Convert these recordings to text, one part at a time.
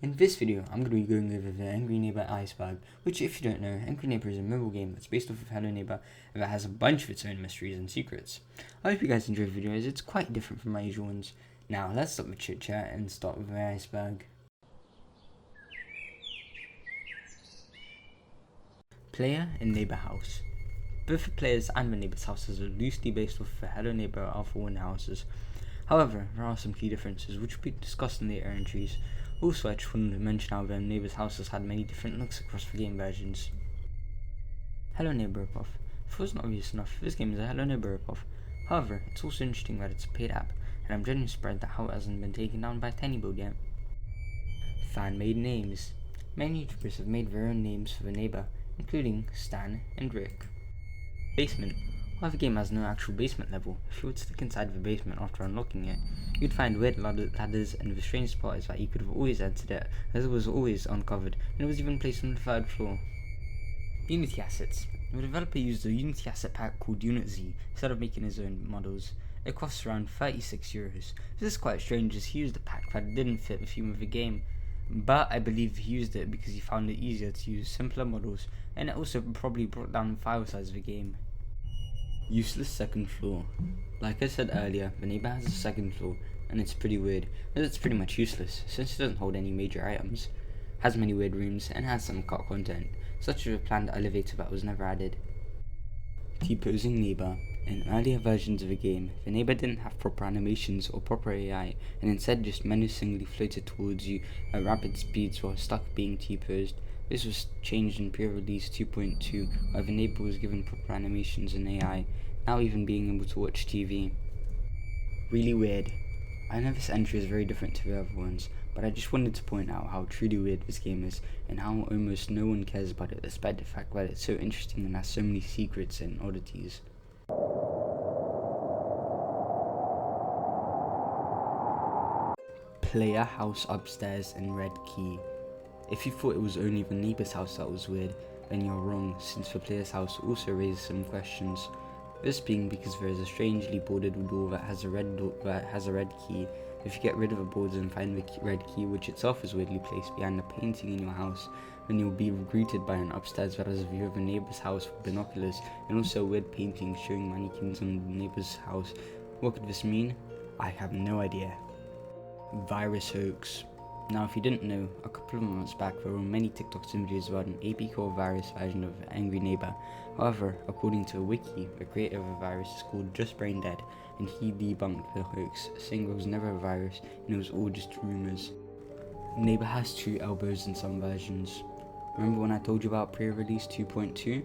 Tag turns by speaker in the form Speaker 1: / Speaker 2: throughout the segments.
Speaker 1: In this video, I'm going to be going over the Angry Neighbor Iceberg, which, if you don't know, Angry Neighbor is a mobile game that's based off of Hello Neighbor and that has a bunch of its own mysteries and secrets. I hope you guys enjoy the video as it's quite different from my usual ones. Now, let's stop the chit chat and start with the Iceberg. Player and Neighbor House. Both the players and the neighbor's houses are loosely based off the Hello Neighbor Alpha 1 houses. However, there are some key differences which will be discussed in later entries. Also, I just wanted to mention how the neighbor's houses had many different looks across the game versions. Hello Neighbor ripoff. If it wasn't obvious enough, this game is a Hello Neighbor ripoff. However, it's also interesting that it's a paid app, and I'm genuinely surprised at how it hasn't been taken down by TinyBuild yet. Fan-made names. Many YouTubers have made their own names for the neighbor, including Stan and Rick. Basement. While the game has no actual basement level, if you were to look inside the basement after unlocking it, you'd find weird ladders, and the strange part is that you could have always entered it, as it was always uncovered, and it was even placed on the third floor. Unity assets. The developer used a Unity asset pack called Unit Z instead of making his own models. It costs around €36. This is quite strange as he used a pack that didn't fit the theme of the game, but I believe he used it because he found it easier to use simpler models, and it also probably brought down the file size of the game. Useless second floor. Like I said earlier, the neighbor has a second floor, and it's pretty weird, as it's pretty much useless since it doesn't hold any major items, has many weird rooms, and has some cut content, such as a planned elevator that was never added. T-posing neighbor. In earlier versions of the game, the neighbor didn't have proper animations or proper AI, and instead just menacingly floated towards you at rapid speeds while stuck being T-posed. This was changed in pre-release 2.2, where the neighbor was given proper animations and AI, now even being able to watch TV. Really weird. I know this entry is very different to the other ones, but I just wanted to point out how truly weird this game is, and how almost no one cares about it, despite the fact that it's so interesting and has so many secrets and oddities. Player house upstairs and red key. If you thought it was only the neighbor's house that was weird, then you're wrong, since the player's house also raises some questions. This being because there is a strangely bordered door that has a red key. If you get rid of the boards and find the red key, which itself is weirdly placed behind a painting in your house, then you'll be greeted by an upstairs that has a view of a neighbor's house with binoculars, and also a weird painting showing mannequins on the neighbor's house. What could this mean? I have no idea. Virus hoax. Now, if you didn't know, a couple of months back there were many TikToks and videos about an AP core virus version of Angry Neighbor. However, according to a wiki, the creator of the virus is called Just Brain Dead, and he debunked the hoax, saying there was never a virus and it was all just rumors. Neighbor has 2 elbows in some versions. Remember when I told you about pre-release 2.2?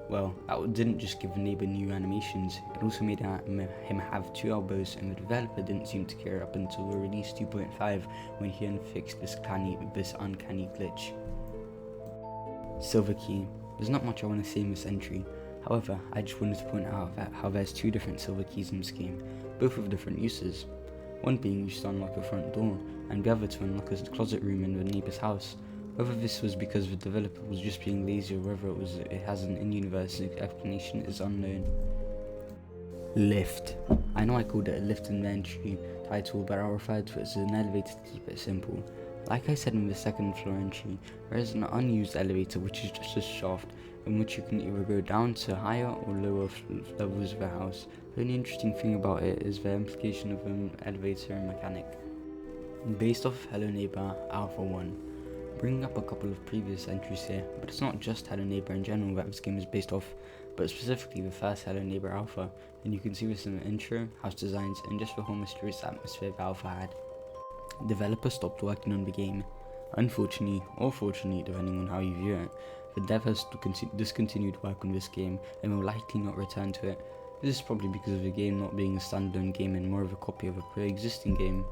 Speaker 1: Well, that didn't just give the neighbor new animations, it also made him have 2 elbows, and the developer didn't seem to care up until the release 2.5 when he unfixed this uncanny glitch. Silver key. There's not much I want to say in this entry, however, I just wanted to point out how there's 2 different silver keys in this game, both with different uses. One being used to unlock a front door, and the other to unlock a closet room in the neighbor's house. Whether this was because the developer was just being lazy or whether it has an in-universe explanation is unknown. Lift. I know I called it a lift in the entry title, but I'll refer to it as an elevator to keep it simple. Like I said in the second floor entry, there is an unused elevator which is just a shaft in which you can either go down to higher or lower levels of the house. The only interesting thing about it is the implication of an elevator mechanic. Based off Hello Neighbor Alpha 1. Bringing up a couple of previous entries here, but it's not just Hello Neighbor in general that this game is based off, but specifically the first Hello Neighbor Alpha, and you can see this in the intro, house designs, and just the whole mysterious atmosphere the Alpha had. Developer stopped working on the game. Unfortunately, or fortunately depending on how you view it, the dev has discontinued work on this game and will likely not return to it. This is probably because of the game not being a standalone game and more of a copy of a pre-existing game.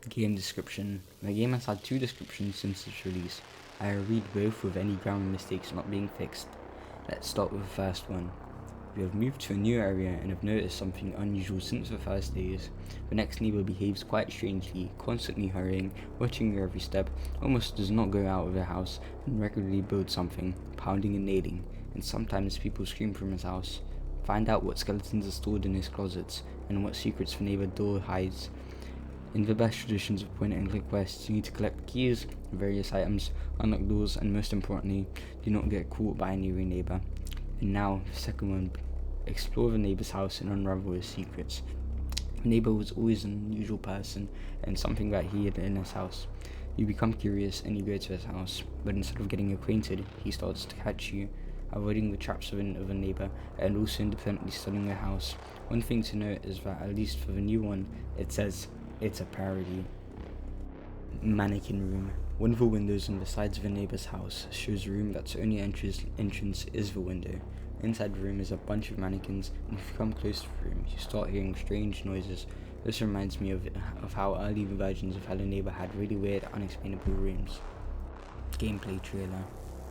Speaker 1: Game description. The game has had 2 descriptions since its release. I will read both with any grammar mistakes not being fixed. Let's start with the first one. We have moved to a new area and have noticed something unusual since the first days. The next neighbor behaves quite strangely, constantly hurrying, watching your every step, almost does not go out of the house, and regularly builds something, pounding and nailing, and sometimes people scream from his house. Find out what skeletons are stored in his closets, and what secrets the neighbor door hides. In the best traditions of point and click quests, you need to collect keys, various items, unlock doors, and most importantly, do not get caught by a new neighbor. And now, the second one, explore the neighbor's house and unravel his secrets. The neighbor was always an unusual person and something that he had in his house. You become curious and you go to his house, but instead of getting acquainted, he starts to catch you, avoiding the traps of a neighbor and also independently studying the house. One thing to note is that, at least for the new one, it says it's a parody. Mannequin room. One of the windows on the sides of a neighbor's house shows a room that's only entrance is the window. Inside the room is a bunch of mannequins, and if you come close to the room, you start hearing strange noises. This reminds me of how early versions of Hello Neighbor had really weird, unexplainable rooms. Gameplay trailer.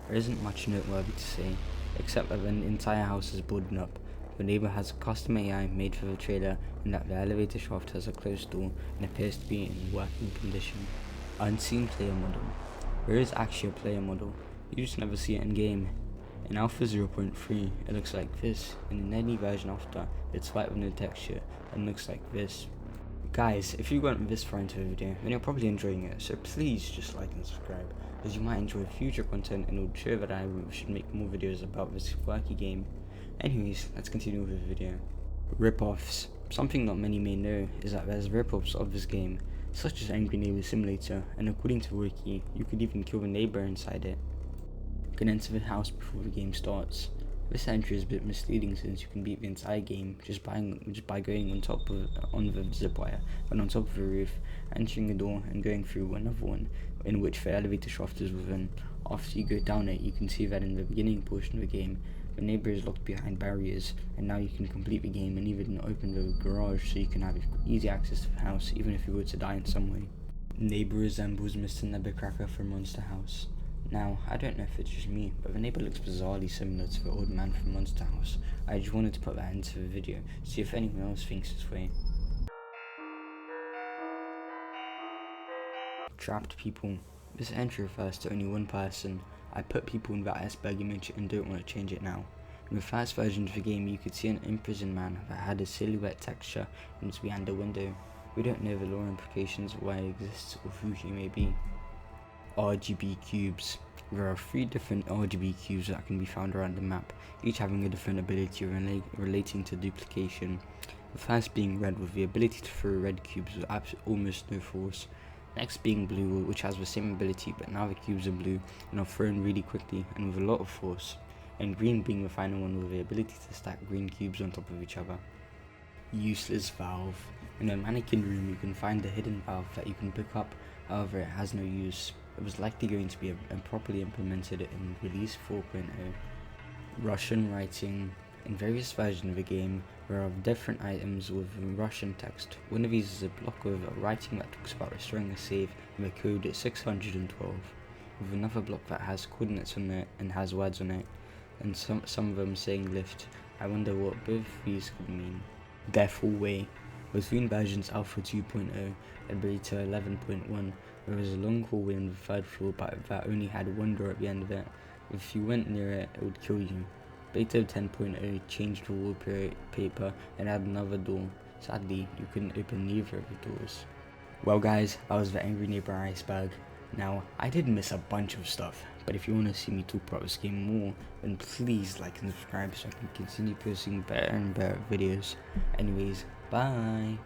Speaker 1: There isn't much noteworthy to say, except that the entire house is boarded up. The neighbor has a custom AI made for the trailer, and that the elevator shaft has a closed door and appears to be in working condition. Unseen player model. There is actually a player model, you just never see it in game. In Alpha 0.3, it looks like this, and in any version after, it's white with no texture and looks like this. Guys, if you went this far into the video, then you're probably enjoying it, so please just like and subscribe, as you might enjoy future content and it would show that I should make more videos about this quirky game. Anyways, let's continue with the video. Rip-offs. Something not many may know is that there's rip-offs of this game, such as Angry Neighbor Simulator, and according to Wiki, you could even kill the neighbor inside it. You can enter the house before the game starts. This entry is a bit misleading since you can beat the entire game just by going on the zip wire, and on top of the roof, entering a door and going through another one, in which the elevator shaft is within. After you go down it, you can see that in the beginning portion of the game, the neighbor is locked behind barriers, and now you can complete the game and even open the garage so you can have easy access to the house even if you were to die in some way. Neighbor resembles Mr. Nebbercracker from Monster House. Now, I don't know if it's just me, but the neighbor looks bizarrely similar to the old man from Monster House. I just wanted to put that into the video, see if anyone else thinks this way. Trapped people. This entry refers to only one person. I put people in that Iceberg image and don't want to change it now. In the first version of the game, you could see an imprisoned man that had a silhouette texture and was behind a window. We don't know the lore implications of why it exists or who he may be. RGB cubes. There are 3 different RGB cubes that can be found around the map, each having a different ability relating to duplication. The first being red, with the ability to throw red cubes with almost no force. Next being blue, which has the same ability, but now the cubes are blue and are thrown really quickly and with a lot of force. And green being the final one, with the ability to stack green cubes on top of each other. Useless valve. In a mannequin room, you can find a hidden valve that you can pick up, however it has no use. It was likely going to be properly implemented in release 4.0. Russian writing. In various versions of the game, there are different items with Russian text. One of these is a block with writing that talks about restoring a save and the code at 612, with another block that has coordinates on it and has words on it, and some of them saying lift. I wonder what both these could mean. Death Hallway. Between versions Alpha 2.0 and Beta 11.1, there was a long hallway on the 3rd floor that only had one door at the end of it. If you went near it, it would kill you. Beta 10.0 changed the wallpaper and added another door. Sadly, you couldn't open neither of the doors. Well guys, that was the Angry Neighbor Iceberg. Now, I did miss a bunch of stuff, but if you want to see me talk about this game more, then please like and subscribe so I can continue posting better and better videos. Anyways, bye!